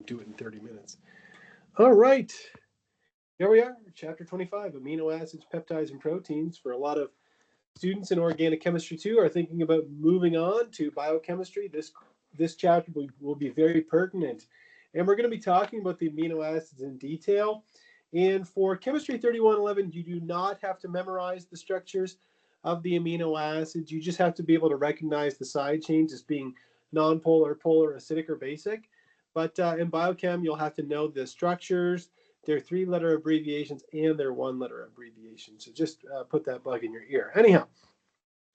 do it in 30 minutes. All right. Here we are, chapter 25, amino acids, peptides, and proteins. For a lot of students in organic chemistry too are thinking about moving on to biochemistry. This chapter will be very pertinent. And we're going to be talking about the amino acids in detail. And for chemistry 3111, you do not have to memorize the structures of the amino acids. You just have to be able to recognize the side chains as being nonpolar, polar, acidic, or basic. But in biochem, you'll have to know the structures, their 3-letter abbreviations, and their 1-letter abbreviations. So just put that bug in your ear. Anyhow,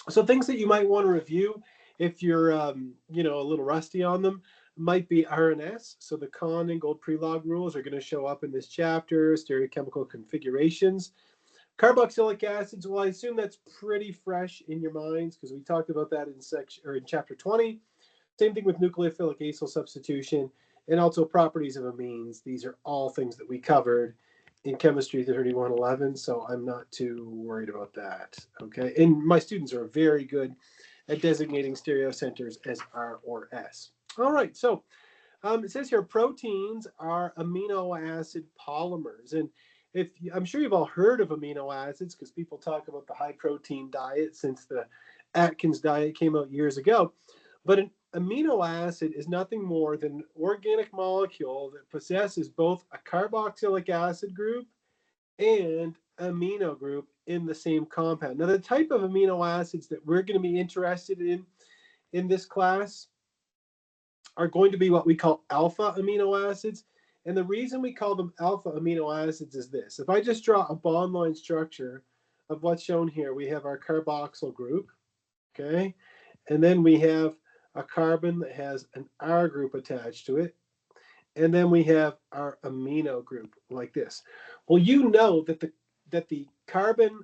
so things that you might want to review if you're a little rusty on them might be RNS. So the Kahn and Gold-Prelog rules are going to show up in this chapter, stereochemical configurations. Carboxylic acids, well, I assume that's pretty fresh in your minds because we talked about that in chapter 20. Same thing with nucleophilic acyl substitution and also properties of amines. These are all things that we covered in chemistry 3111, so I'm not too worried about that. Okay, and my students are very good at designating stereocenters as R or S. All right, so it says here proteins are amino acid polymers, and I'm sure you've all heard of amino acids because people talk about the high protein diet since the Atkins diet came out years ago. But an amino acid is nothing more than an organic molecule that possesses both a carboxylic acid group and amino group in the same compound. Now, the type of amino acids that we're going to be interested in this class are going to be what we call alpha amino acids. And the reason we call them alpha amino acids is this. If I just draw a bond line structure of what's shown here, we have our carboxyl group, okay? And then we have a carbon that has an R group attached to it. And then we have our amino group like this. Well, you know that the carbon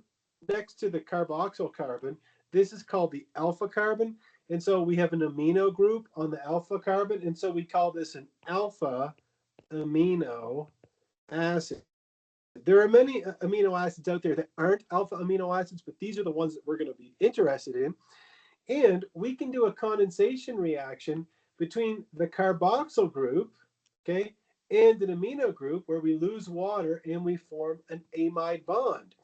next to the carboxyl carbon, this is called the alpha carbon. And so we have an amino group on the alpha carbon. And so we call this an alpha amino acid. There are many amino acids out there that aren't alpha amino acids, but these are the ones that we're going to be interested in. And we can do a condensation reaction between the carboxyl group, okay, and an amino group where we lose water and we form an amide bond.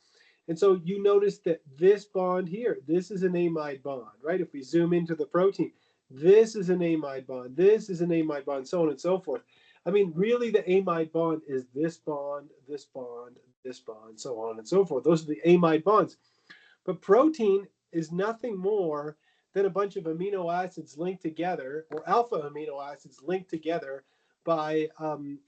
And so you notice that this bond here, this is an amide bond, right? If we zoom into the protein, this is an amide bond, this is an amide bond, so on and so forth. I mean, really the amide bond is this bond, this bond, this bond, so on and so forth. Those are the amide bonds. But protein is nothing more than a bunch of amino acids linked together, or alpha amino acids linked together by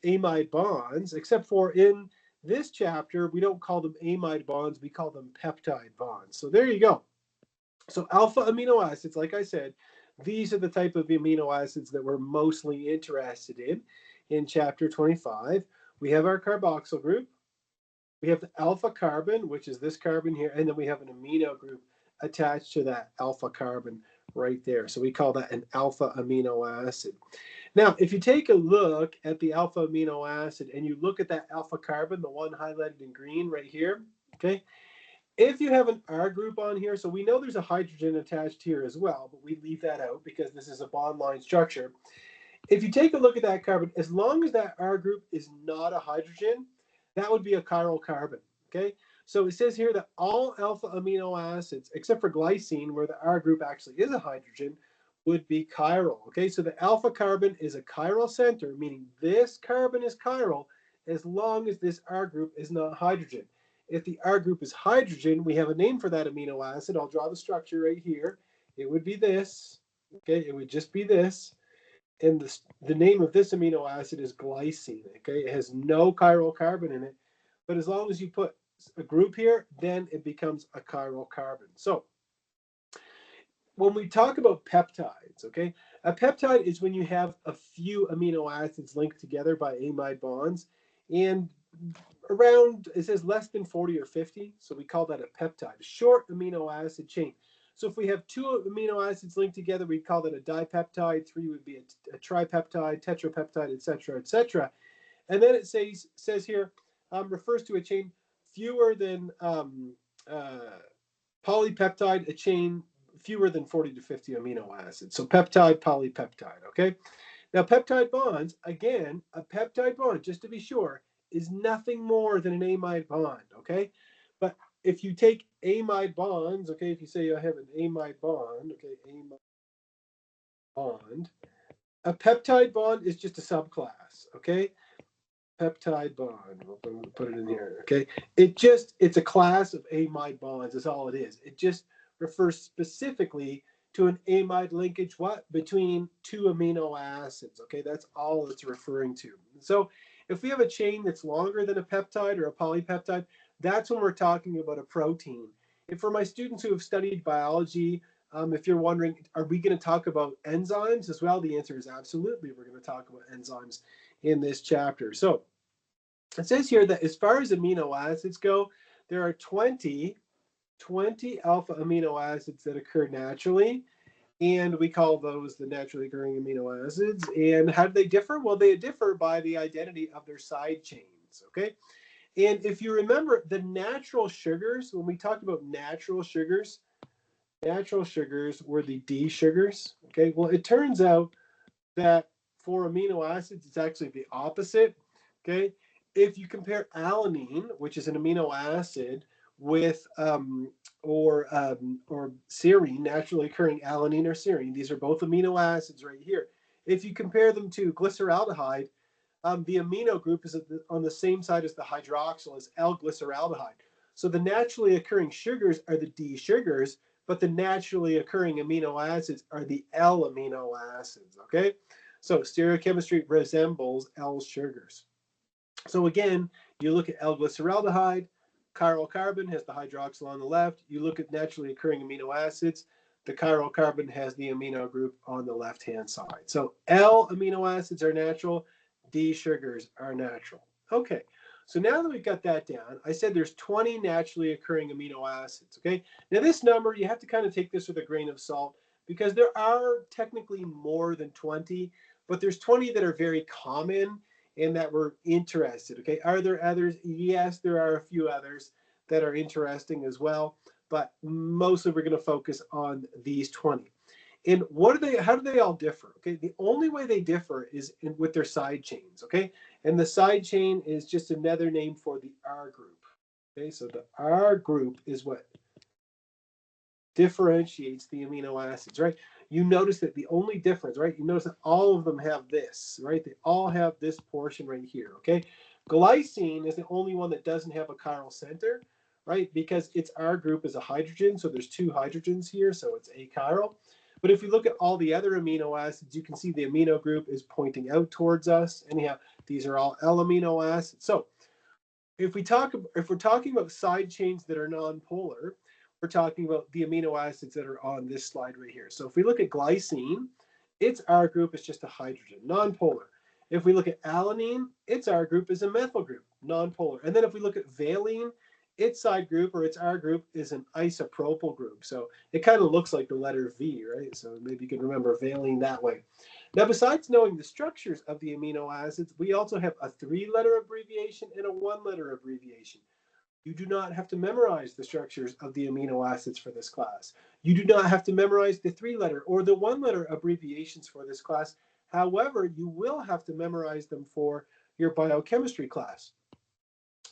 amide bonds, except for in this chapter, we don't call them amide bonds, we call them peptide bonds. So there you go. So alpha amino acids, like I said, these are the type of amino acids that we're mostly interested in chapter 25. We have our carboxyl group. We have the alpha carbon, which is this carbon here, and then we have an amino group attached to that alpha carbon right there. So we call that an alpha amino acid. Now, if you take a look at the alpha amino acid and you look at that alpha carbon, the one highlighted in green right here, okay, if you have an R group on here, so we know there's a hydrogen attached here as well, but we leave that out because this is a bond line structure. If you take a look at that carbon, as long as that R group is not a hydrogen, that would be a chiral carbon, okay? So it says here that all alpha amino acids, except for glycine, where the R group actually is a hydrogen, would be chiral, okay? So the alpha carbon is a chiral center, meaning this carbon is chiral as long as this R group is not hydrogen. If the R group is hydrogen, we have a name for that amino acid. I'll draw the structure right here. It would be this, okay? It would just be this. And the name of this amino acid is glycine, okay? It has no chiral carbon in it, but as long as you put a group here, then it becomes a chiral carbon. So when we talk about peptides, okay, a peptide is when you have a few amino acids linked together by amide bonds, and around, it says less than 40 or 50, so we call that a peptide, a short amino acid chain. So if we have 2 amino acids linked together, we call that a dipeptide. 3 would be a tripeptide, tetrapeptide, etc., etc. And then it says here, refers to a chain fewer than polypeptide, a chain fewer than 40 to 50 amino acids. So peptide, polypeptide, okay? Now, peptide bonds, again, a peptide bond, just to be sure, is nothing more than an amide bond, okay? But if you take amide bonds, okay, if you say I have an amide bond, okay, amide bond, a peptide bond is just a subclass, okay? Peptide bond. We'll put it in here. Okay. It's a class of amide bonds. Is all it is. It just refers specifically to an amide linkage. What? Between two amino acids. Okay. That's all it's referring to. So if we have a chain that's longer than a peptide or a polypeptide, that's when we're talking about a protein. And for my students who have studied biology, if you're wondering, are we going to talk about enzymes as well? The answer is absolutely. We're going to talk about enzymes in this chapter. So it says here that as far as amino acids go, there are 20 alpha amino acids that occur naturally, and we call those the naturally occurring amino acids. And how do they differ? Well, they differ by the identity of their side chains, okay? And if you remember the natural sugars, when we talked about natural sugars were the D sugars, okay? Well, it turns out that for amino acids, it's actually the opposite. Okay. If you compare alanine, which is an amino acid, with or serine, naturally occurring alanine or serine, these are both amino acids right here. If you compare them to glyceraldehyde, the amino group is on the same side as the hydroxyl as L-glyceraldehyde. So the naturally occurring sugars are the D sugars, but the naturally occurring amino acids are the L amino acids, okay? So stereochemistry resembles L sugars. So again, you look at L-glyceraldehyde, chiral carbon has the hydroxyl on the left. You look at naturally occurring amino acids, the chiral carbon has the amino group on the left-hand side. So L amino acids are natural, D sugars are natural. Okay, so now that we've got that down, I said there's 20 naturally occurring amino acids, okay? Now this number, you have to kind of take this with a grain of salt because there are technically more than 20, but there's 20 that are very common and that we're interested, okay? Are there others? Yes, there are a few others that are interesting as well, but mostly we're going to focus on these 20. And how do they all differ? Okay, the only way they differ is with their side chains, okay? And the side chain is just another name for the R group. Okay, so the R group is what differentiates the amino acids, right? You notice that the only difference, right? You notice that all of them have this, right? They all have this portion right here, okay? Glycine is the only one that doesn't have a chiral center, right? Because its R group is a hydrogen, so there's two hydrogens here, so it's achiral. But if we look at all the other amino acids, you can see the amino group is pointing out towards us. Anyhow, these are all L amino acids. So if we're talking about side chains that are nonpolar, we're talking about the amino acids that are on this slide right here. So if we look at glycine, its R group is just a hydrogen, nonpolar. If we look at alanine, its R group is a methyl group, nonpolar. And then if we look at valine, its side group or its R group is an isopropyl group. So it kind of looks like the letter V, right? So maybe you can remember valine that way. Now, besides knowing the structures of the amino acids, we also have a 3-letter abbreviation and a 1-letter abbreviation. You do not have to memorize the structures of the amino acids for this class. You do not have to memorize the 3-letter or the 1-letter abbreviations for this class. However, you will have to memorize them for your biochemistry class.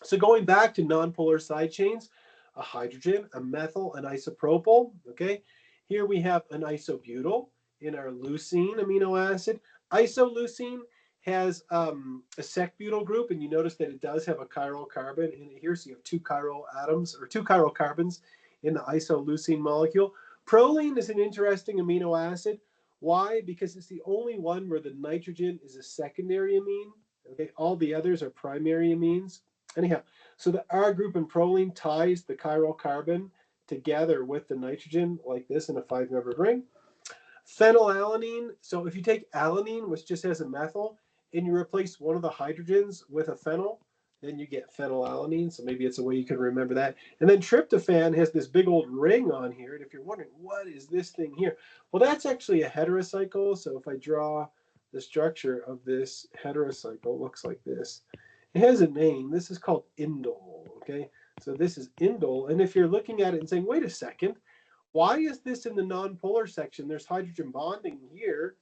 So going back to nonpolar side chains, a hydrogen, a methyl, an isopropyl, okay? Here we have an isobutyl in our leucine amino acid. Isoleucine has a sec butyl group, and you notice that it does have a chiral carbon in it here. So you have two chiral atoms or two chiral carbons in the isoleucine molecule. Proline is an interesting amino acid. Why? Because it's the only one where the nitrogen is a secondary amine. Okay, all the others are primary amines. Anyhow, so the R group in proline ties the chiral carbon together with the nitrogen like this in a 5-membered ring. Phenylalanine, so if you take alanine, which just has a methyl, and you replace one of the hydrogens with a phenyl, then you get phenylalanine. So maybe it's a way you can remember that. And then tryptophan has this big old ring on here. And if you're wondering, what is this thing here? Well, that's actually a heterocycle. So if I draw the structure of this heterocycle, it looks like this. It has a name. This is called indole, okay? So this is indole. And if you're looking at it and saying, wait a second, why is this in the nonpolar section? There's hydrogen bonding here.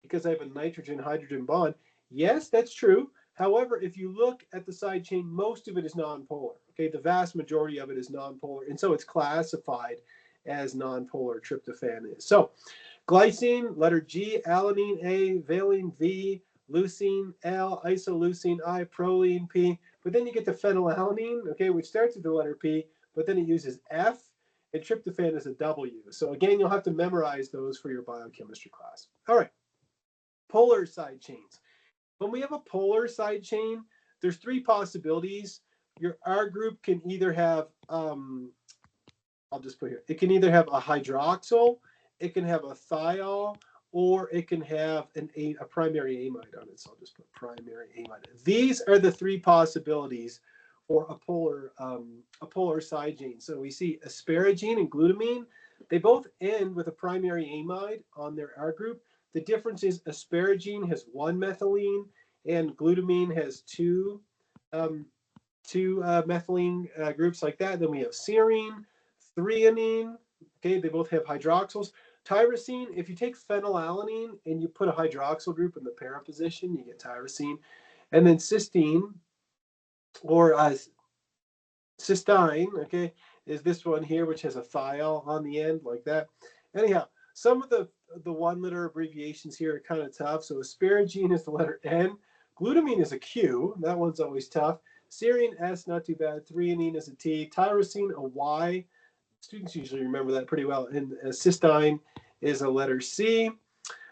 because I have a nitrogen-hydrogen bond. Yes, that's true. However, if you look at the side chain, most of it is nonpolar. Okay, the vast majority of it is nonpolar, and so it's classified as nonpolar, tryptophan is. So glycine, letter G, alanine A, valine V, leucine L, isoleucine I, proline P. But then you get to phenylalanine, okay, which starts with the letter P, but then it uses F, and tryptophan is a W. So again, you'll have to memorize those for your biochemistry class. All right, polar side chains. When we have a polar side chain, there's three possibilities. Your R group can either have I'll just put here. It can either have a hydroxyl, it can have a thiol, or it can have a primary amide on it. So I'll just put primary amide. These are the three possibilities for a polar side chain. So we see asparagine and glutamine. They both end with a primary amide on their R group. The difference is asparagine has one methylene and glutamine has um, two methylene groups like that. Then we have serine, threonine. Okay, they both have hydroxyls. Tyrosine, if you take phenylalanine and you put a hydroxyl group in the para position, you get tyrosine. And then cysteine, or cysteine, okay, is this one here, which has a thiol on the end, like that. Anyhow, some of the one-letter abbreviations here are kind of tough. So asparagine is the letter N. Glutamine is a Q. That one's always tough. Serine, S, not too bad. Threonine is a T. Tyrosine, a Y. Students usually remember that pretty well. And cysteine is a letter C.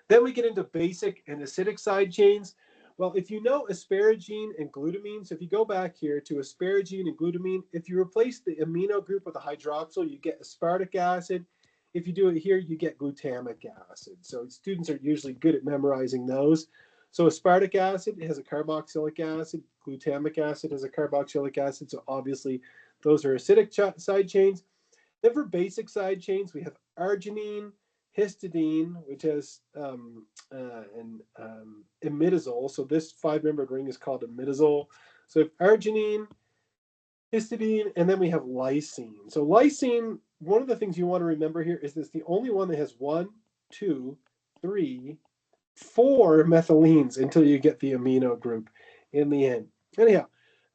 Then we get into basic and acidic side chains. Well, if you know asparagine and glutamine, so if you go back here to asparagine and glutamine, if you replace the amino group with a hydroxyl, you get aspartic acid. If you do it here, you get glutamic acid. So students are usually good at memorizing those. So aspartic acid has a carboxylic acid, glutamic acid has a carboxylic acid. So obviously those are acidic side chains. Then for basic side chains, we have arginine, histidine, which has an imidazole. So this five-membered ring is called imidazole. So arginine, histidine, and then we have lysine. So lysine, one of the things you want to remember here is it's the only one that has 1, 2, 3, 4 methylenes until you get the amino group in the end. Anyhow,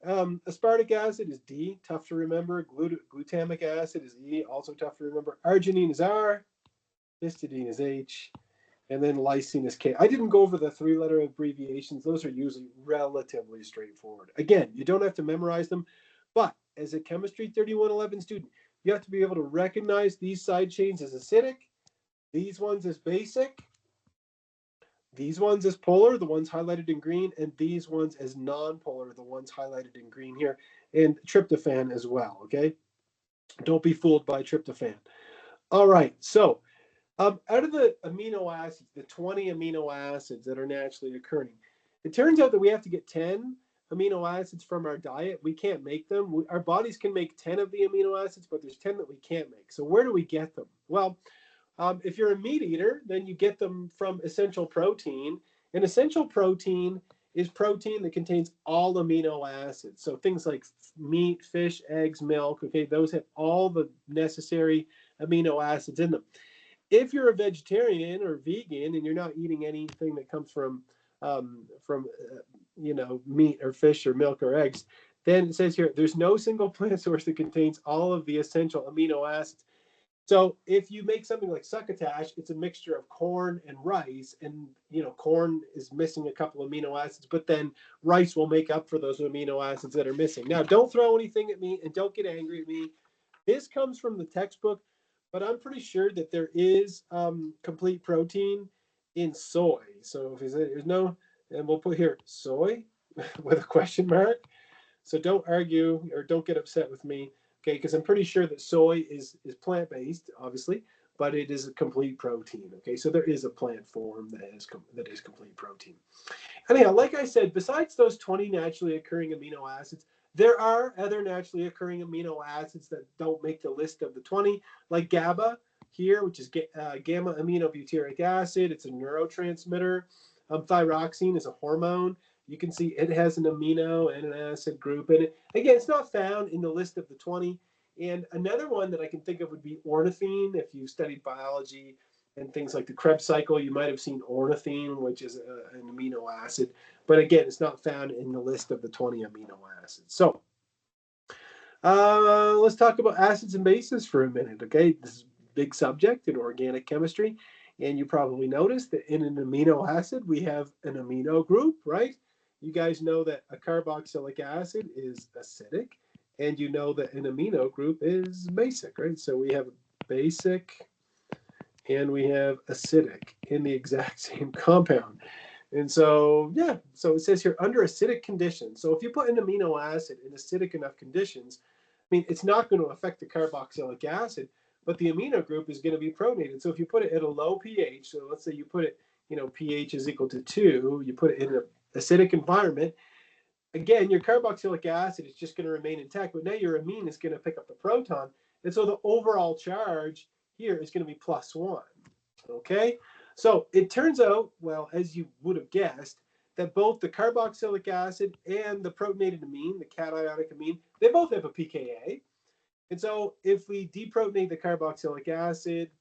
aspartic acid is D, tough to remember. Glutamic acid is E, also tough to remember. Arginine is R, histidine is H, and then lysine is K. I didn't go over the three-letter abbreviations. Those are usually relatively straightforward. Again, you don't have to memorize them, but as a Chemistry 3111 student, you have to be able to recognize these side chains as acidic, these ones as basic, these ones as polar, the ones highlighted in green, and these ones as non-polar, the ones highlighted in green here, and tryptophan as well, okay? Don't be fooled by tryptophan. All right, so out of the amino acids, the 20 amino acids that are naturally occurring, it turns out that we have to get 10 amino acids from our diet. We can't make them. Our bodies can make 10 of the amino acids, but there's 10 that we can't make. So where do we get them? Well, if you're a meat eater, then you get them from essential protein. And essential protein is protein that contains all amino acids. So things like meat, fish, eggs, milk, okay, those have all the necessary amino acids in them. If you're a vegetarian or vegan and you're not eating anything that comes from meat or fish or milk or eggs, then it says here, there's no single plant source that contains all of the essential amino acids. So if you make something like succotash, it's a mixture of corn and rice, and corn is missing a couple amino acids, but then rice will make up for those amino acids that are missing. Now, don't throw anything at me and don't get angry at me. This comes from the textbook, but I'm pretty sure that there is complete protein in soy. So if there's no, and we'll put here soy with a question mark. So don't argue or don't get upset with me, okay? Because I'm pretty sure that soy is plant-based, obviously, but it is a complete protein, okay? So there is a plant form that is complete protein. Anyhow, like I said, besides those 20 naturally occurring amino acids, there are other naturally occurring amino acids that don't make the list of the 20, like GABA here, which is gamma aminobutyric acid. It's a neurotransmitter. Thyroxine is a hormone. You can see it has an amino and an acid group in it. Again, it's not found in the list of the 20. And another one that I can think of would be ornithine. If you studied biology and things like the Krebs cycle. You might have seen ornithine, which is an amino acid, but again, it's not found in the list of the 20 amino acids. So let's talk about acids and bases for a minute, okay? This is a big subject in organic chemistry, and you probably noticed that in an amino acid, we have an amino group, right? You guys know that a carboxylic acid is acidic, and you know that an amino group is basic, right? So we have basic and we have acidic in the exact same compound. And so, yeah, so it says here under acidic conditions. So if you put an amino acid in acidic enough conditions, I mean, it's not going to affect the carboxylic acid, but the amino group is going to be protonated. So if you put it at a low pH, so let's say you put it, pH is equal to 2, you put it in an acidic environment, again, your carboxylic acid is just going to remain intact, but now your amine is going to pick up the proton. And so the overall charge here is going to be +1. Okay? So it turns out, well, as you would have guessed, that both the carboxylic acid and the protonated amine, the cationic amine, they both have a pKa. And so if we deprotonate the carboxylic acid,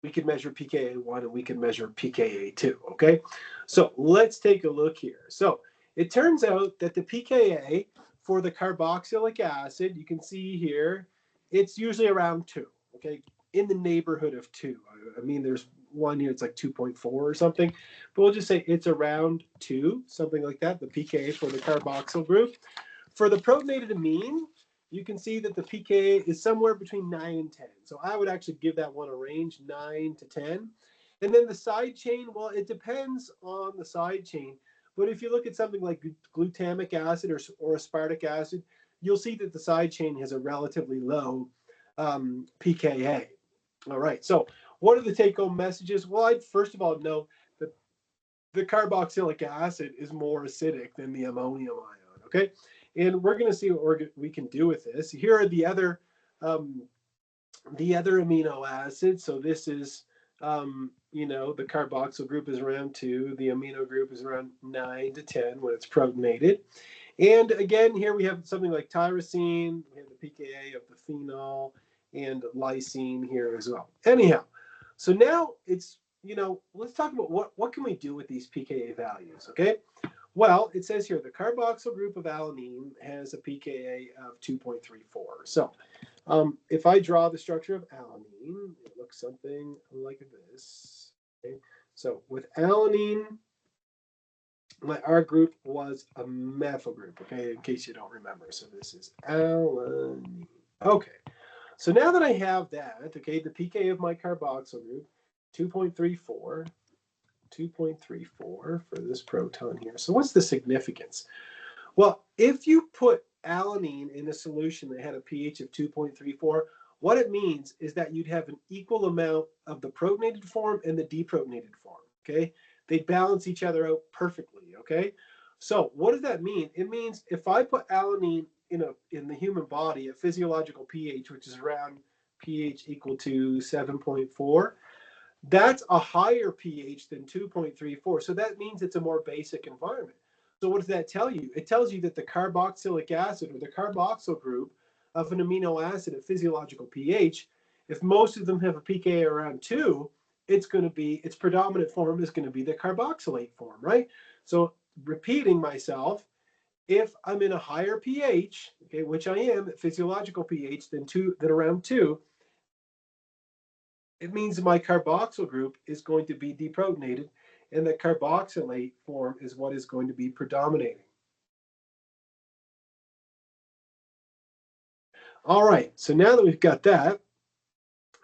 we can measure pKa1 and we can measure pKa2, okay? So let's take a look here. So it turns out that the pKa for the carboxylic acid, you can see here, it's usually around 2, okay? In the neighborhood of 2. I mean, there's one here, it's like 2.4 or something, but we'll just say it's around 2, something like that, the pKa for the carboxyl group. For the protonated amine, you can see that the pKa is somewhere between 9 and 10. So I would actually give that one a range, 9 to 10. And then the side chain, well, it depends on the side chain. But if you look at something like glutamic acid or aspartic acid, you'll see that the side chain has a relatively low pKa. All right, so what are the take-home messages? Well, I'd first of all note that the carboxylic acid is more acidic than the ammonium ion, okay? And we're going to see what we can do with this. Here are the other amino acids. So this is, the carboxyl group is around 2. The amino group is around 9 to 10 when it's protonated. And again, here we have something like tyrosine. We have the pKa of the phenol and lysine here as well. Anyhow, so now it's, let's talk about what can we do with these pKa values, okay? Well, it says here the carboxyl group of alanine has a pKa of 2.34. So if I draw the structure of alanine, it looks something like this. Okay? So with alanine, our group was a methyl group, okay, in case you don't remember. So this is alanine. Okay, so now that I have that, okay, the pKa of my carboxyl group, 2.34 for this proton here. So what's the significance? Well, if you put alanine in a solution that had a pH of 2.34, what it means is that you'd have an equal amount of the protonated form and the deprotonated form, okay? They balance each other out perfectly, okay? So what does that mean? It means if I put alanine in the human body at physiological pH, which is around pH equal to 7.4, that's a higher pH than 2.34. So that means it's a more basic environment. So what does that tell you? It tells you that the carboxylic acid or the carboxyl group of an amino acid at physiological pH, if most of them have a pKa around 2, its predominant form is going to be the carboxylate form, right? So repeating myself, if I'm in a higher pH, okay, which I am at physiological pH than around 2, it means my carboxyl group is going to be deprotonated, and the carboxylate form is what is going to be predominating. All right, so now that we've got that,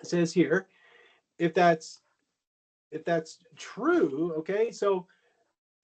it says here, if that's true, okay, so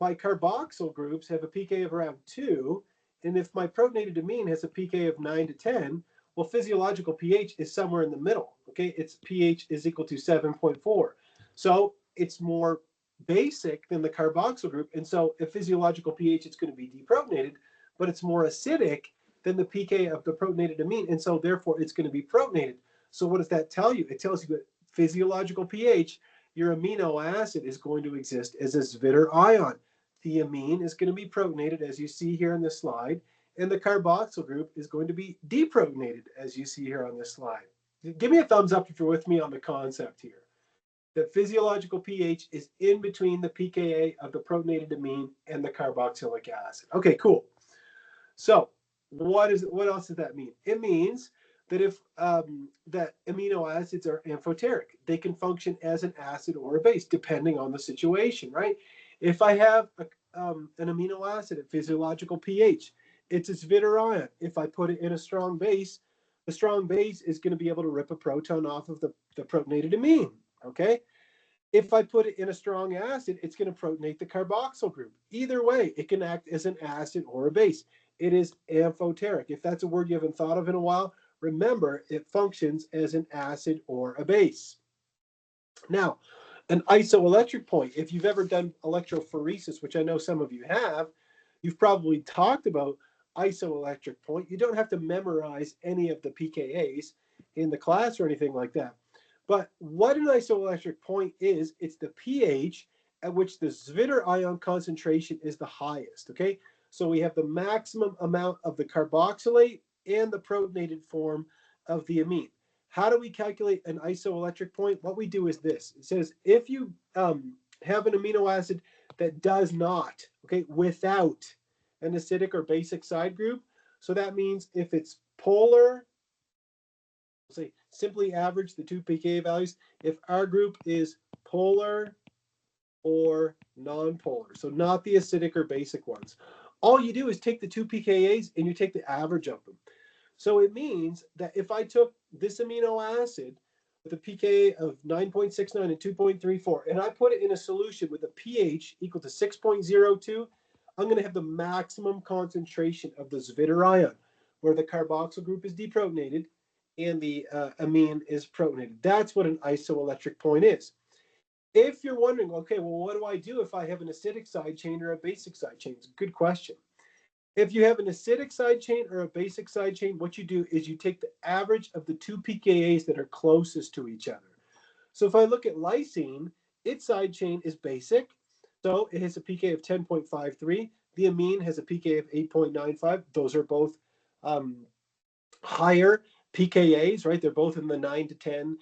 my carboxyl groups have a pK of around 2, and if my protonated amine has a pK of 9 to 10, well, physiological pH is somewhere in the middle, okay? Its pH is equal to 7.4. So it's more basic than the carboxyl group, and so at physiological pH, it's going to be deprotonated, but it's more acidic than the pK of the protonated amine, and so therefore it's going to be protonated. So what does that tell you? It tells you that physiological pH, your amino acid is going to exist as a Zwitter ion. The amine is going to be protonated, as you see here in this slide, and the carboxyl group is going to be deprotonated, as you see here on this slide. Give me a thumbs up if you're with me on the concept here. The physiological pH is in between the pKa of the protonated amine and the carboxylic acid. Okay, cool. So what else does that mean? It means that if that amino acids are amphoteric, they can function as an acid or a base depending on the situation, right? If I have an amino acid at physiological pH, it's a Zwitter ion. If I put it in a strong base, the strong base is going to be able to rip a proton off of the protonated amine. Okay, if I put it in a strong acid, it's going to protonate the carboxyl group. Either way, it can act as an acid or a base. It is amphoteric. If that's a word you haven't thought of in a while, remember it functions as an acid or a base. Now, an isoelectric point, if you've ever done electrophoresis, which I know some of you have, you've probably talked about isoelectric point. You don't have to memorize any of the pKa's in the class or anything like that. But what an isoelectric point is, it's the pH at which the Zwitter ion concentration is the highest, okay? So we have the maximum amount of the carboxylate and the protonated form of the amine. How do we calculate an isoelectric point? What we do is this. It says if you have an amino acid that does not, okay, without an acidic or basic side group, so that means if it's polar, say simply average the two pKa values. If our group is polar or non-polar, so not the acidic or basic ones, all you do is take the two pKa's and you take the average of them. So it means that if I took this amino acid with a pKa of 9.69 and 2.34, and I put it in a solution with a pH equal to 6.02, I'm going to have the maximum concentration of the Zwitter ion, where the carboxyl group is deprotonated and the amine is protonated. That's what an isoelectric point is. If you're wondering, okay, well, what do I do if I have an acidic side chain or a basic side chain? It's a good question. If you have an acidic side chain or a basic side chain, what you do is you take the average of the two pKa's that are closest to each other. So if I look at lysine, its side chain is basic. So it has a pK of 10.53. The amine has a pK of 8.95. Those are both higher pKa's, right? They're both in the 9 to 10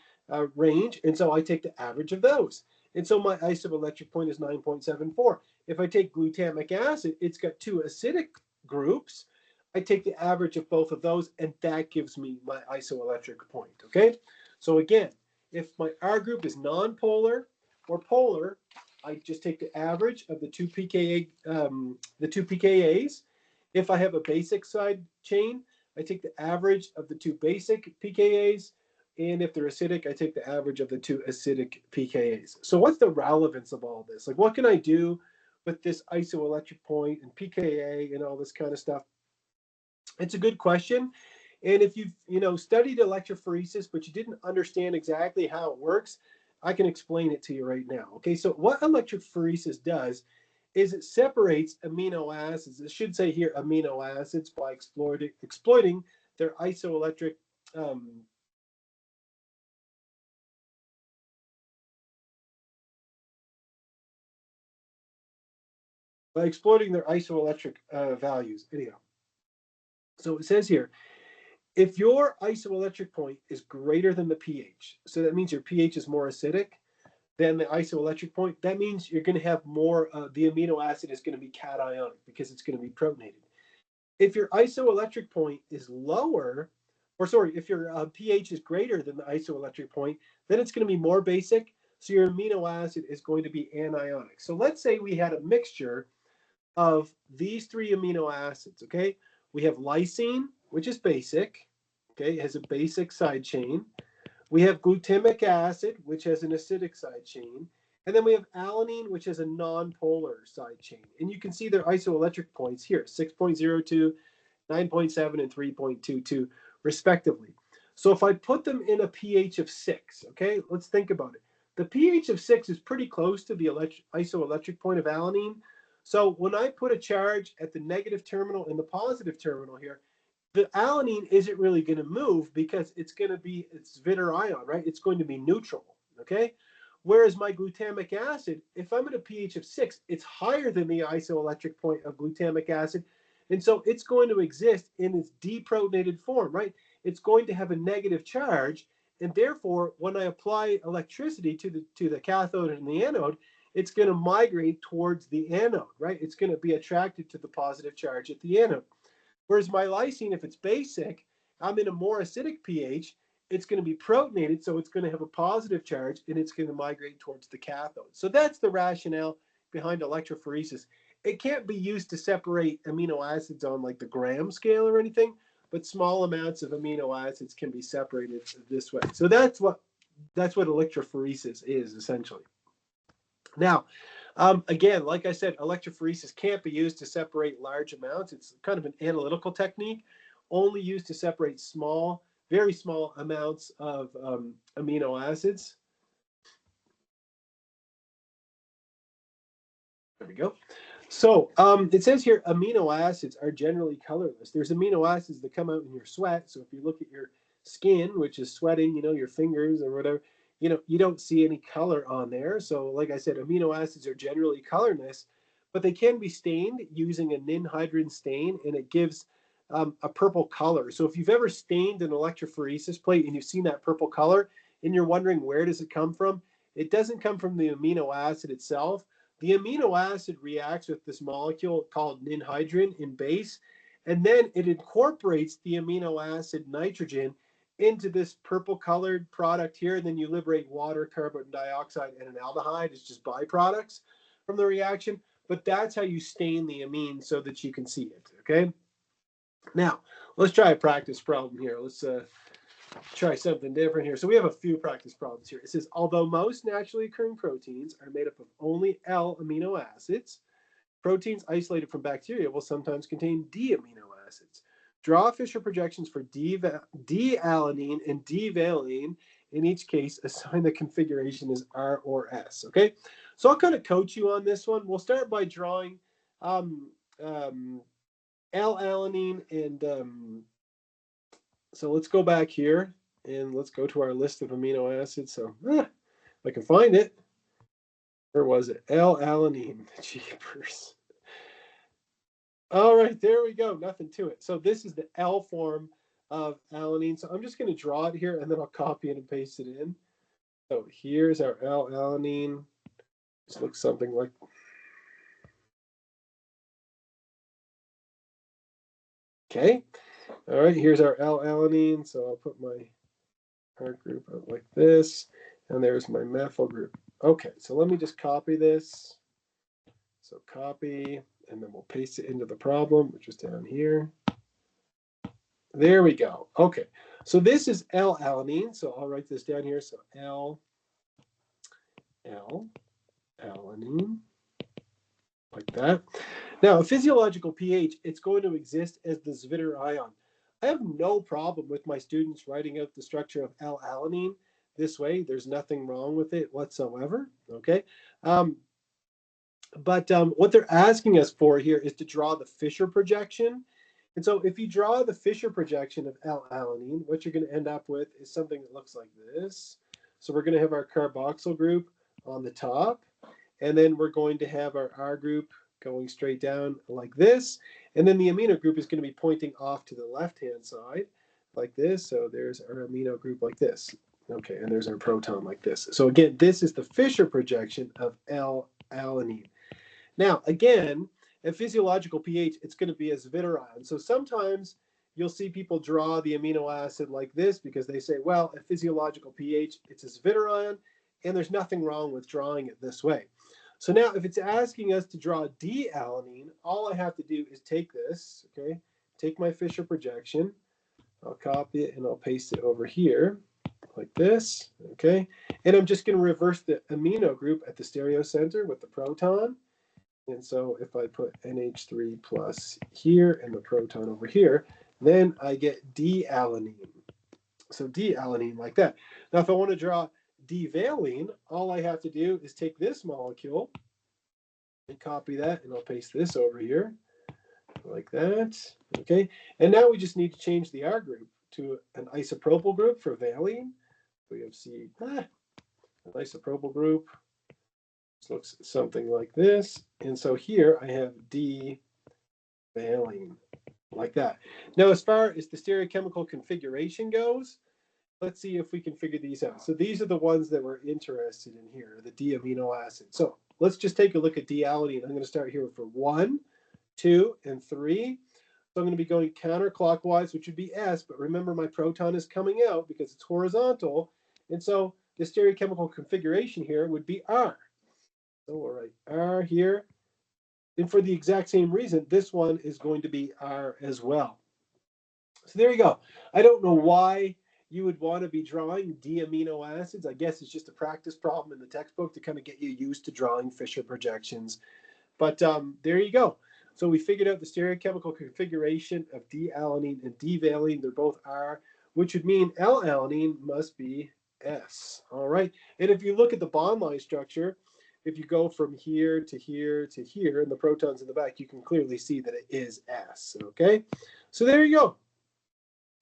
range. And so I take the average of those. And so my isoelectric point is 9.74. If I take glutamic acid, it's got two acidic groups. I take the average of both of those, and that gives me my isoelectric point, okay? So again, if my R group is nonpolar or polar, I just take the average of the two pKa's. If I have a basic side chain, I take the average of the two basic pKa's. And if they're acidic, I take the average of the two acidic pKa's. So what's the relevance of all this? Like, what can I do with this isoelectric point and pKa and all this kind of stuff? It's a good question. And if you've studied electrophoresis, but you didn't understand exactly how it works, I can explain it to you right now. Okay, so what electrophoresis does is it separates amino acids. It should say here amino acids by exploiting their isoelectric values. Anyhow, so it says here, if your isoelectric point is greater than the pH, so that means your pH is more acidic than the isoelectric point, that means you're going to have more, the amino acid is going to be cationic because it's going to be protonated. If your isoelectric point is lower, or sorry, if your pH is greater than the isoelectric point, then it's going to be more basic. So your amino acid is going to be anionic. So let's say we had a mixture of these three amino acids, okay? We have lysine, which is basic, okay? It has a basic side chain. We have glutamic acid, which has an acidic side chain. And then we have alanine, which has a non-polar side chain. And you can see their isoelectric points here, 6.02, 9.7, and 3.22, respectively. So if I put them in a pH of 6, okay, let's think about it. The pH of 6 is pretty close to the isoelectric point of alanine. So when I put a charge at the negative terminal and the positive terminal here, the alanine isn't really going to move because it's Zwitter ion, right? It's going to be neutral, okay? Whereas my glutamic acid, if I'm at a pH of 6, it's higher than the isoelectric point of glutamic acid. And so it's going to exist in its deprotonated form, right? It's going to have a negative charge. And therefore, when I apply electricity to the cathode and the anode, it's going to migrate towards the anode, right? It's going to be attracted to the positive charge at the anode. Whereas my lysine, if it's basic, I'm in a more acidic pH, it's going to be protonated, so it's going to have a positive charge, and it's going to migrate towards the cathode. So that's the rationale behind electrophoresis. It can't be used to separate amino acids on like the gram scale or anything, but small amounts of amino acids can be separated this way. So that's what electrophoresis is essentially. Now, again, like I said, electrophoresis can't be used to separate large amounts. It's kind of an analytical technique, only used to separate small, very small amounts of amino acids. There we go. So it says here amino acids are generally colorless. There's amino acids that come out in your sweat. So if you look at your skin, which is sweating, your fingers or whatever, you don't see any color on there. So like I said, amino acids are generally colorless, but they can be stained using a ninhydrin stain, and it gives a purple color. So if you've ever stained an electrophoresis plate and you've seen that purple color and you're wondering where does it come from, it doesn't come from the amino acid itself. The amino acid reacts with this molecule called ninhydrin in base, and then it incorporates the amino acid nitrogen into this purple colored product here. And then you liberate water, carbon dioxide, and an aldehyde. It's just byproducts from the reaction. But that's how you stain the amine so that you can see it. Okay. Now, let's try a practice problem here. Let's try something different here. So we have a few practice problems here. It says, although most naturally occurring proteins are made up of only L amino acids, proteins isolated from bacteria will sometimes contain D amino acids. Draw Fisher projections for D-alanine and D-valine. In each case, assign the configuration as R or S. Okay, so I'll kind of coach you on this one. We'll start by drawing L-alanine and so let's go back here and let's go to our list of amino acids. So if I can find it. Where was it? L-alanine. Jeepers. All right, there we go. Nothing to it. So this is the L form of alanine. So I'm just going to draw it here, and then I'll copy it and paste it in. So here's our L-alanine. This looks something like. Okay. All right, here's our L-alanine. So I'll put my R group out like this, and there's my methyl group. Okay, so let me just copy this. So copy, and then we'll paste it into the problem, which is down here. There we go. Okay, so this is L-alanine. So I'll write this down here. So L-alanine, like that. Now, a physiological pH, it's going to exist as the Zwitter ion. I have no problem with my students writing out the structure of L-alanine this way. There's nothing wrong with it whatsoever, okay? But what they're asking us for here is to draw the Fisher projection. And so if you draw the Fisher projection of L-alanine, what you're going to end up with is something that looks like this. So we're going to have our carboxyl group on the top, and then we're going to have our R group going straight down like this. And then the amino group is going to be pointing off to the left-hand side like this. So there's our amino group like this. Okay, and there's our proton like this. So again, this is the Fisher projection of L-alanine. Now, again, at physiological pH, it's going to be a Zwitter ion. So sometimes you'll see people draw the amino acid like this because they say, well, at physiological pH, it's a Zwitter ion, and there's nothing wrong with drawing it this way. So now if it's asking us to draw D-alanine, all I have to do is take this, okay, take my Fisher projection, I'll copy it and I'll paste it over here like this, okay, and I'm just going to reverse the amino group at the stereocenter with the proton. And so if I put NH3 plus here and the proton over here, then I get D-alanine. So D-alanine like that. Now, if I want to draw D-valine, all I have to do is take this molecule and copy that, and I'll paste this over here like that. Okay. And now we just need to change the R group to an isopropyl group for valine. We have an isopropyl group. This looks something like this. And so here I have D-valine, like that. Now, as far as the stereochemical configuration goes, let's see if we can figure these out. So these are the ones that we're interested in here, the D amino acids. So let's just take a look at D-alanine. I'm going to start here for 1, 2, and 3. So I'm going to be going counterclockwise, which would be S, but remember my proton is coming out because it's horizontal. And so the stereochemical configuration here would be R. So we'll write R here. And for the exact same reason, this one is going to be R as well. So there you go. I don't know why you would want to be drawing D amino acids. I guess it's just a practice problem in the textbook to kind of get you used to drawing Fisher projections. But there you go. So we figured out the stereochemical configuration of D-alanine and D-valine. They're both R, which would mean L-alanine must be S. All right. And if you look at the bond line structure, if you go from here to here to here, and the protons in the back, you can clearly see that it is S. Okay. So there you go.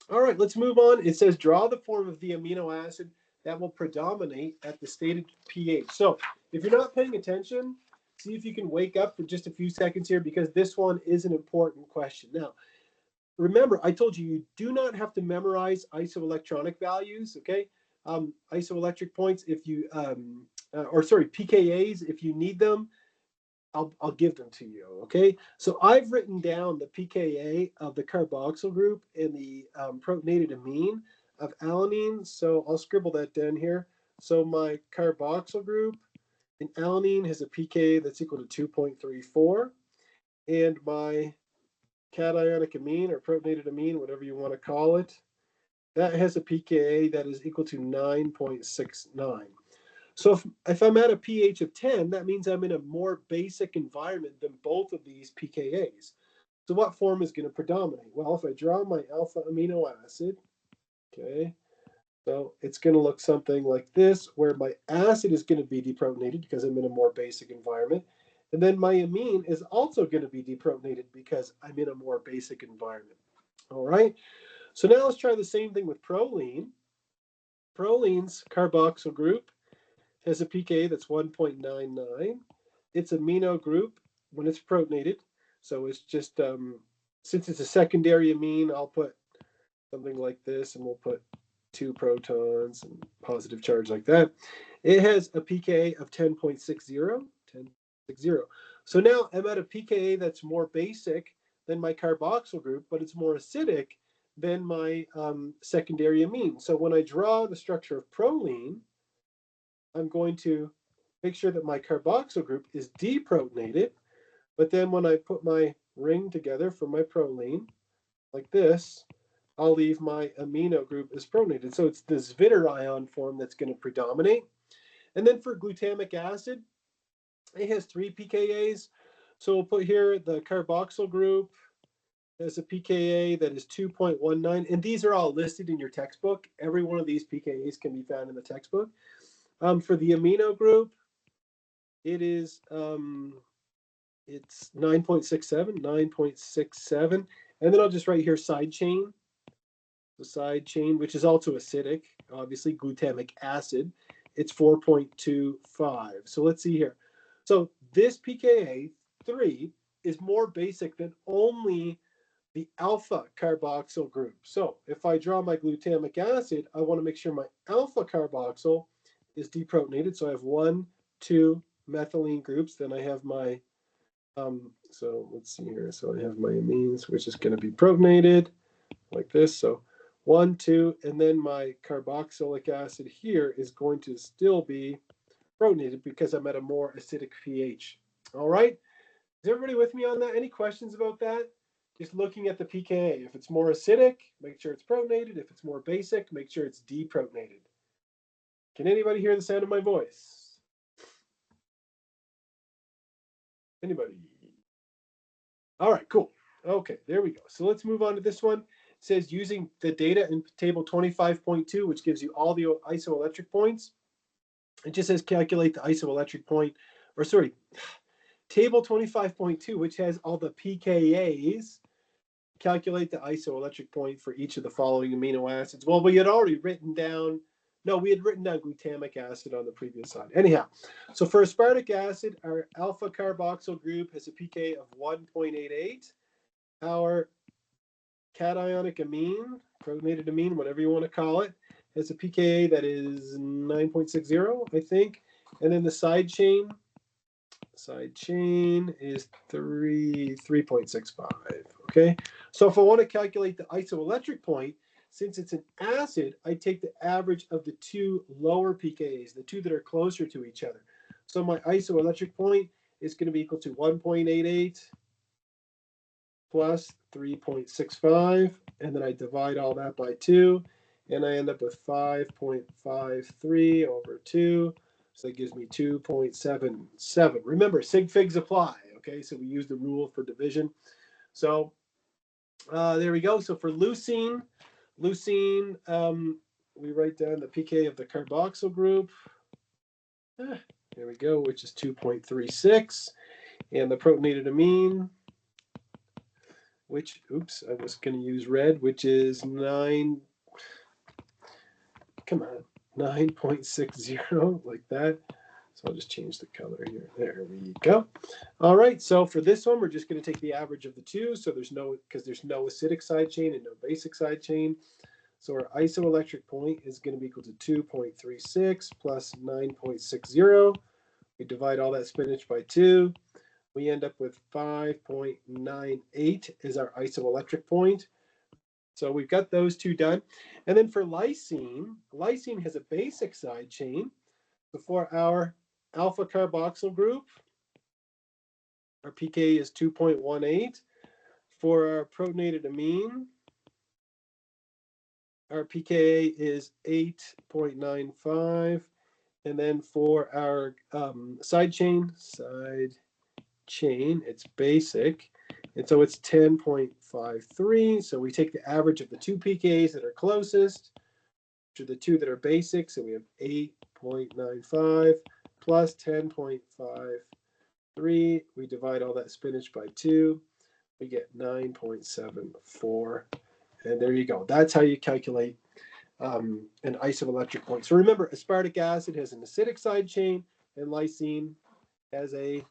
All right, let's move on. It says draw the form of the amino acid that will predominate at the stated pH. So if you're not paying attention, see if you can wake up for just a few seconds here because this one is an important question. Now, remember, I told you do not have to memorize isoelectronic values, okay? Isoelectric points, if you, pKa's, if you need them, I'll give them to you, okay? So I've written down the pKa of the carboxyl group and the protonated amine of alanine. So I'll scribble that down here. So my carboxyl group in alanine has a pKa that's equal to 2.34. And my cationic amine or protonated amine, whatever you want to call it, that has a pKa that is equal to 9.69. So if I'm at a pH of 10, that means I'm in a more basic environment than both of these pKa's. So what form is going to predominate? Well, if I draw my alpha amino acid, okay, so it's going to look something like this, where my acid is going to be deprotonated because I'm in a more basic environment. And then my amine is also going to be deprotonated because I'm in a more basic environment. All right, so now let's try the same thing with proline. Proline's carboxyl group has a pKa that's 1.99. Its amino group, when it's protonated, so it's just, since it's a secondary amine, I'll put something like this, and we'll put 2 protons and positive charge like that. It has a pKa of 10.60, 10.60. So now I'm at a pKa that's more basic than my carboxyl group, but it's more acidic than my secondary amine. So when I draw the structure of proline, I'm going to make sure that my carboxyl group is deprotonated, but then when I put my ring together for my proline, like this, I'll leave my amino group as protonated. So it's the Zwitterion form that's going to predominate. And then for glutamic acid, it has 3 pKa's. So we'll put here the carboxyl group has a pKa that is 2.19. And these are all listed in your textbook. Every one of these pKa's can be found in the textbook. For the amino group, it is it's 9.67, 9.67. And then I'll just write here side chain. The side chain, which is also acidic, obviously glutamic acid, it's 4.25. So let's see here. So this pKa 3 is more basic than only the alpha carboxyl group. So if I draw my glutamic acid, I want to make sure my alpha carboxyl is deprotonated. So I have 1, 2 methylene groups. Then I have my, so let's see here. So I have my amines, which is going to be protonated like this. So 1, 2, and then my carboxylic acid here is going to still be protonated because I'm at a more acidic pH. All right. Is everybody with me on that? Any questions about that? Just looking at the pKa. If it's more acidic, make sure it's protonated. If it's more basic, make sure it's deprotonated. Can anybody hear the sound of my voice? Anybody? All right, cool. Okay, there we go. So let's move on to this one. It says using the data in table 25.2, which gives you all the isoelectric points. It just says calculate the isoelectric point, or sorry, table 25.2, which has all the pKa's. Calculate the isoelectric point for each of the following amino acids. Well, we had already written down, no, we had written down glutamic acid on the previous slide. Anyhow, so for aspartic acid, our alpha carboxyl group has a pK of 1.88. Our cationic amine, protonated amine, whatever you want to call it, has a pKa that is 9.60, I think. And then the side chain is 3.65. Okay, so if I want to calculate the isoelectric point, since it's an acid, I take the average of the two lower pKa's, the two that are closer to each other. So my isoelectric point is going to be equal to 1.88 plus 3.65, and then I divide all that by 2, and I end up with 5.53 over 2. So that gives me 2.77. Remember, sig figs apply, okay? So we use the rule for division. So there we go. So for leucine, we write down the pK of the carboxyl group. There we go, which is 2.36. And the protonated amine, which, oops, I was going to use red, which is 9.60, like that. So I'll just change the color here. There we go. All right, so for this one, we're just going to take the average of the two. So because there's no acidic side chain and no basic side chain. So our isoelectric point is going to be equal to 2.36 plus 9.60. We divide all that spinach by 2. We end up with 5.98 is our isoelectric point. So we've got those two done. And then for lysine has a basic side chain. So for our alpha carboxyl group, our pK is 2.18. For our protonated amine, our pKa is 8.95. And then for our side chain, it's basic. And so it's 10.53. So we take the average of the two pKa's that are closest to the two that are basic. So we have 8.95 plus 10.53. We divide all that spinach by 2. We get 9.74. And there you go. That's how you calculate an isoelectric point. So remember, aspartic acid has an acidic side chain, and lysine has a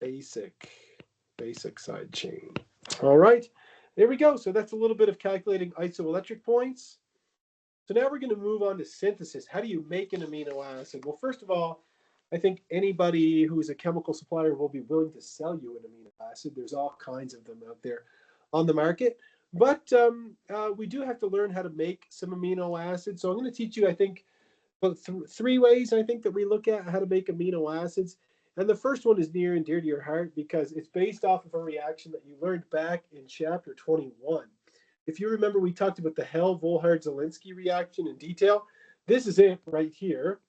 basic side chain. All right, there we go. So that's a little bit of calculating isoelectric points. So now we're going to move on to synthesis. How do you make an amino acid? Well, first of all, I think anybody who is a chemical supplier will be willing to sell you an amino acid. There's all kinds of them out there on the market. But we do have to learn how to make some amino acids. So I'm going to teach you, I think, about three ways, I think, that we look at how to make amino acids. And the first one is near and dear to your heart because it's based off of a reaction that you learned back in chapter 21. If you remember, we talked about the Hell-Volhard-Zelinsky reaction in detail. This is it right here.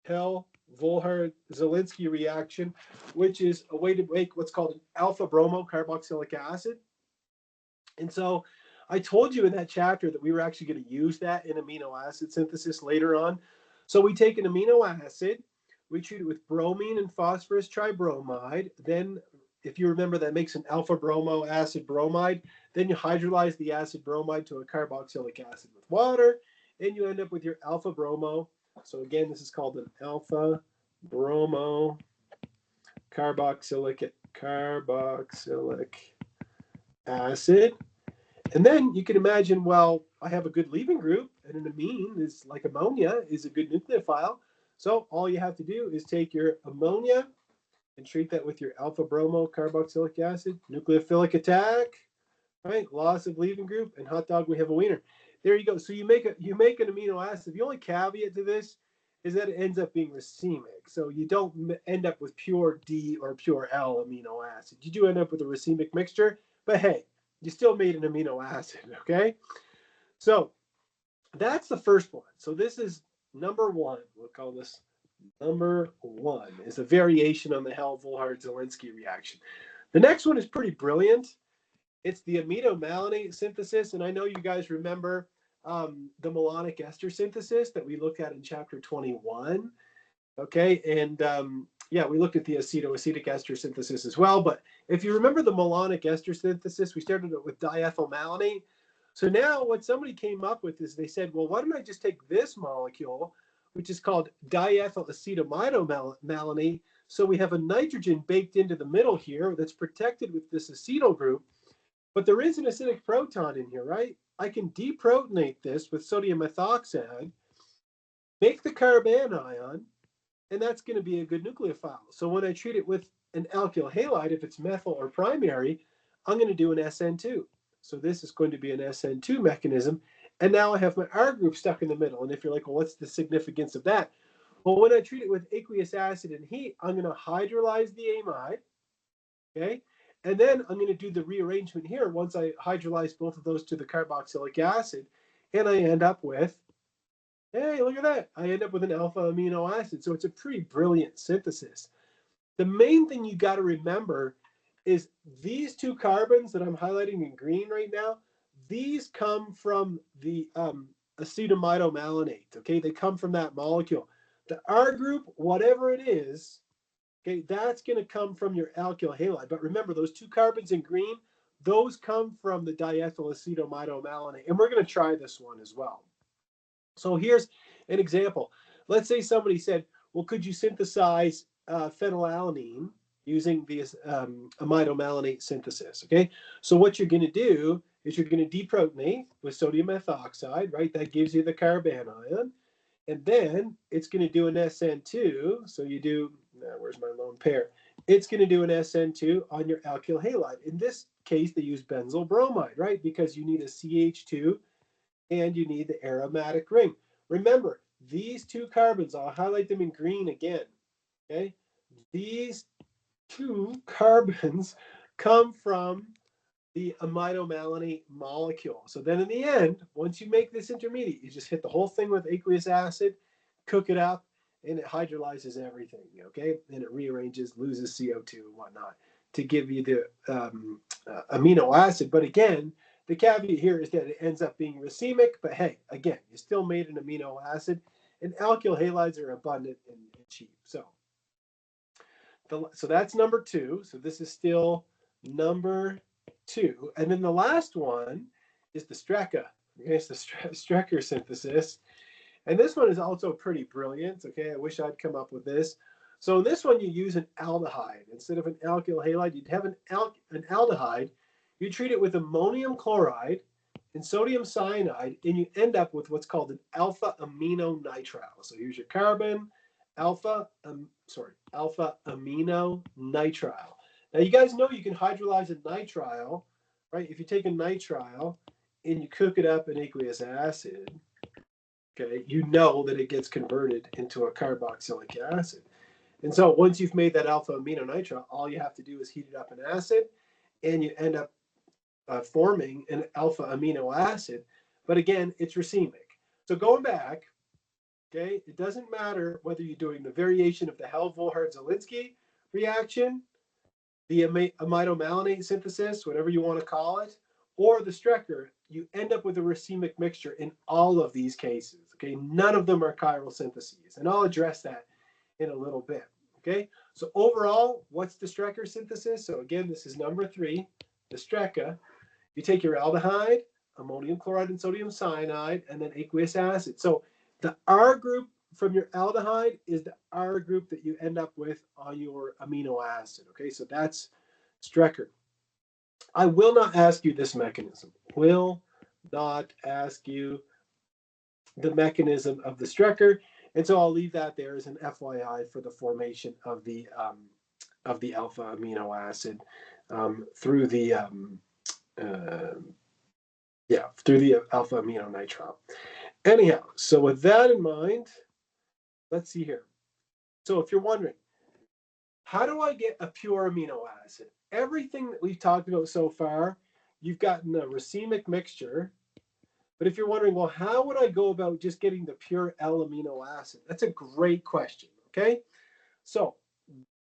Hell-Volhard-Zelinsky reaction, which is a way to make what's called an alpha-bromo carboxylic acid. And so I told you in that chapter that we were actually going to use that in amino acid synthesis later on. So we take an amino acid, we treat it with bromine and phosphorus tribromide. Then, if you remember, that makes an alpha bromo acid bromide. Then you hydrolyze the acid bromide to a carboxylic acid with water, and you end up with your alpha bromo. So again, this is called an alpha bromo carboxylic acid. And then you can imagine, well, I have a good leaving group, and an amine is like ammonia, is a good nucleophile. So all you have to do is take your ammonia and treat that with your alpha bromo carboxylic acid. Nucleophilic attack, right? Loss of leaving group, and hot dog, we have a wiener. There you go. So you make an amino acid. The only caveat to this is that it ends up being racemic. So you don't end up with pure D or pure L amino acid. You do end up with a racemic mixture, but hey, you still made an amino acid, okay? So that's the first one. So this is number one. We'll call this number one, is a variation on the Hell-Volhard-Zelinsky reaction. The next one is pretty brilliant. It's the amino-malonate synthesis, and I know you guys remember the malonic ester synthesis that we looked at in chapter 21. Okay, and yeah, we looked at the acetoacetic ester synthesis as well. But if you remember the malonic ester synthesis, we started it with diethylmalonate. So now what somebody came up with is they said, well, why don't I just take this molecule, which is called diethylacetaminomalonate. So we have a nitrogen baked into the middle here that's protected with this acetyl group. But there is an acidic proton in here, right? I can deprotonate this with sodium methoxide, make the carbanion, and that's going to be a good nucleophile. So when I treat it with an alkyl halide, if it's methyl or primary, I'm going to do an SN2. So this is going to be an SN2 mechanism. And now I have my R group stuck in the middle. And if you're like, well, what's the significance of that? Well, when I treat it with aqueous acid and heat, I'm going to hydrolyze the amide, okay? And then I'm going to do the rearrangement here once I hydrolyze both of those to the carboxylic acid, and I end up with, hey, look at that. I end up with an alpha amino acid. So it's a pretty brilliant synthesis. The main thing you got to remember is these two carbons that I'm highlighting in green right now, these come from the acetaminomalonate, okay? They come from that molecule. The R group, whatever it is, okay, that's going to come from your alkyl halide. But remember, those two carbons in green, those come from the diethyl acetaminomalonate. And we're going to try this one as well. So here's an example. Let's say somebody said, well, could you synthesize phenylalanine using the amidomalonate synthesis, okay? So what you're going to do is you're going to deprotonate with sodium methoxide, right? That gives you the carbanion. And then it's going to do an SN2. So you do, where's my lone pair? It's going to do an SN2 on your alkyl halide. In this case, they use benzyl bromide, right? Because you need a CH2 and you need the aromatic ring. Remember, these two carbons, I'll highlight them in green again, okay? These two carbons come from the amidomalonate molecule. So then in the end, once you make this intermediate, you just hit the whole thing with aqueous acid, cook it up, and it hydrolyzes everything, okay? And it rearranges, loses CO2 and whatnot to give you the amino acid. But again, the caveat here is that it ends up being racemic, but hey, again, you still made an amino acid, and alkyl halides are abundant and cheap. So that's number 2. So this is still number 2. And then the last one is the Streca. Okay, it's the Strecker synthesis. And this one is also pretty brilliant. Okay, I wish I'd come up with this. So in this one, you use an aldehyde. Instead of an alkyl halide, you'd have an aldehyde. You treat it with ammonium chloride and sodium cyanide, and you end up with what's called an alpha amino nitrile. So here's your carbon, alpha amino nitrile. Now you guys know you can hydrolyze a nitrile, right? If you take a nitrile and you cook it up in aqueous acid, okay, you know that it gets converted into a carboxylic acid. And so once you've made that alpha amino nitrile, all you have to do is heat it up in acid, and you end up forming an alpha amino acid. But again, it's racemic. So going back, okay, it doesn't matter whether you're doing the variation of the Hell-Volhard-Zelinsky reaction, the amidomalonate synthesis, whatever you want to call it, or the Strecker, you end up with a racemic mixture in all of these cases. Okay, none of them are chiral syntheses, and I'll address that in a little bit. Okay, so overall, what's the Strecker synthesis? So again, this is number 3, the Strecker. You take your aldehyde, ammonium chloride and sodium cyanide, and then aqueous acid. So the R group from your aldehyde is the R group that you end up with on your amino acid. Okay, so that's Strecker. I will not ask you this mechanism. Will not ask you the mechanism of the Strecker, and so I'll leave that there as an FYI for the formation of the alpha amino acid through the through the alpha amino nitrile. Anyhow, so with that in mind, let's see here. So if you're wondering, how do I get a pure amino acid? Everything that we've talked about so far, you've gotten a racemic mixture. But if you're wondering, well, how would I go about just getting the pure L-amino acid? That's a great question, okay? So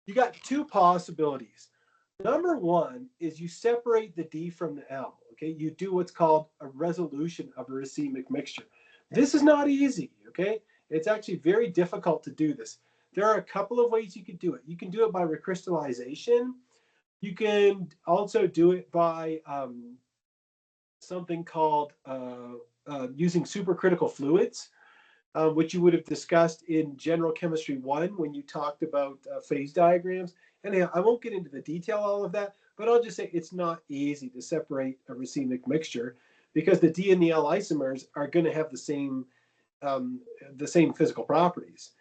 you got 2 possibilities. Number 1 is you separate the D from the L, okay? You do what's called a resolution of a racemic mixture. This is not easy, okay? It's actually very difficult to do this. There are a couple of ways you can do it. You can do it by recrystallization. You can also do it by something called using supercritical fluids, which you would have discussed in General Chemistry 1 when you talked about phase diagrams. Anyhow, I won't get into the detail of all of that, but I'll just say it's not easy to separate a racemic mixture because the D and the L isomers are going to have the same physical properties.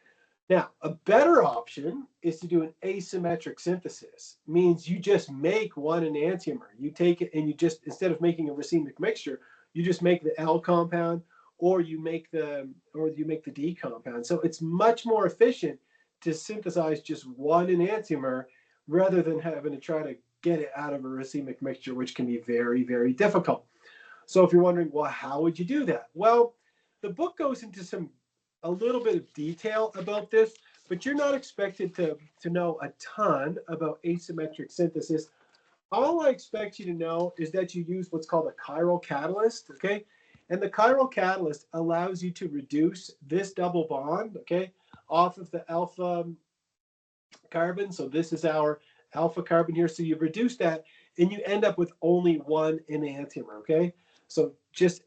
Now, a better option is to do an asymmetric synthesis. Means you just make one enantiomer. You take it and you just, instead of making a racemic mixture, you just make the L compound, or you make the D compound. So it's much more efficient to synthesize just one enantiomer rather than having to try to get it out of a racemic mixture, which can be very, very difficult. So if you're wondering, well, how would you do that? Well, the book goes into a little bit of detail about this, but you're not expected to know a ton about asymmetric synthesis. All I expect you to know is that you use what's called a chiral catalyst, okay? And the chiral catalyst allows you to reduce this double bond, okay, off of the alpha carbon. So this is our alpha carbon here. So you reduce that and you end up with only one enantiomer, okay? So just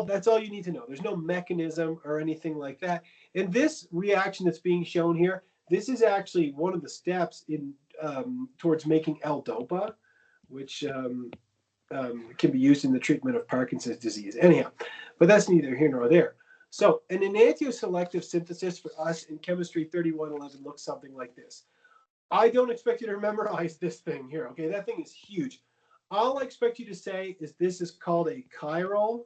that's all you need to know. There's no mechanism or anything like that. And this reaction that's being shown here, this is actually one of the steps in towards making L-DOPA, which can be used in the treatment of Parkinson's disease. Anyhow, but that's neither here nor there. So an enantioselective synthesis for us in chemistry 3111 looks something like this. I don't expect you to memorize this thing here, okay? That thing is huge. All I expect you to say is this is called a chiral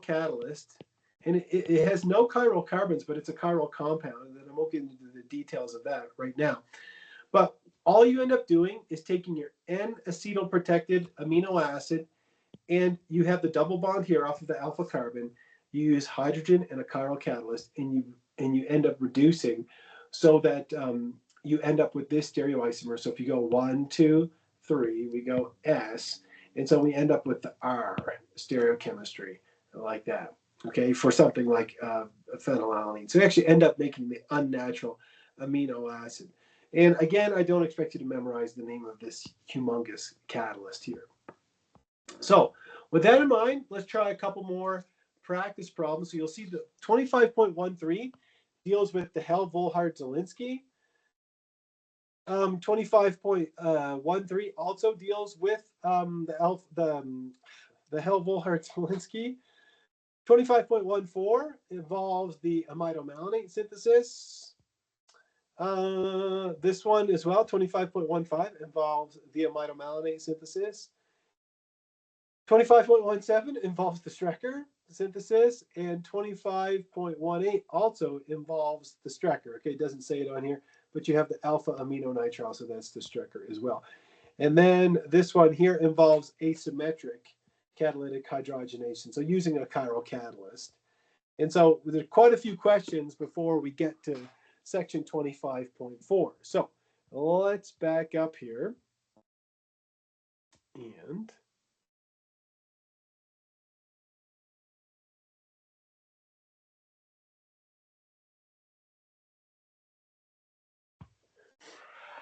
catalyst, and it has no chiral carbons, but it's a chiral compound, and I won't get into the details of that right now. But all you end up doing is taking your N-acetyl protected amino acid, and you have the double bond here off of the alpha carbon. You use hydrogen and a chiral catalyst, and you end up reducing so that you end up with this stereoisomer. So if you go 1, 2, 3, we go S, and so we end up with the R stereochemistry like that. Okay, for something like phenylalanine. So we actually end up making the unnatural amino acid. And again, I don't expect you to memorize the name of this humongous catalyst here. So with that in mind, let's try a couple more practice problems. So you'll see the 25.13 deals with the Hell-Volhard-Zelinsky. 25.13 also deals with the Hell-Volhard-Zelinsky. 25.14 involves the amidomalonate synthesis. This one as well, 25.15, involves the amidomalonate synthesis. 25.17 involves the Strecker synthesis, and 25.18 also involves the Strecker. Okay, it doesn't say it on here, but you have the alpha aminonitrile, so that's the Strecker as well. And then this one here involves asymmetric catalytic hydrogenation, so using a chiral catalyst. And so there's quite a few questions before we get to section 25.4. So let's back up here. And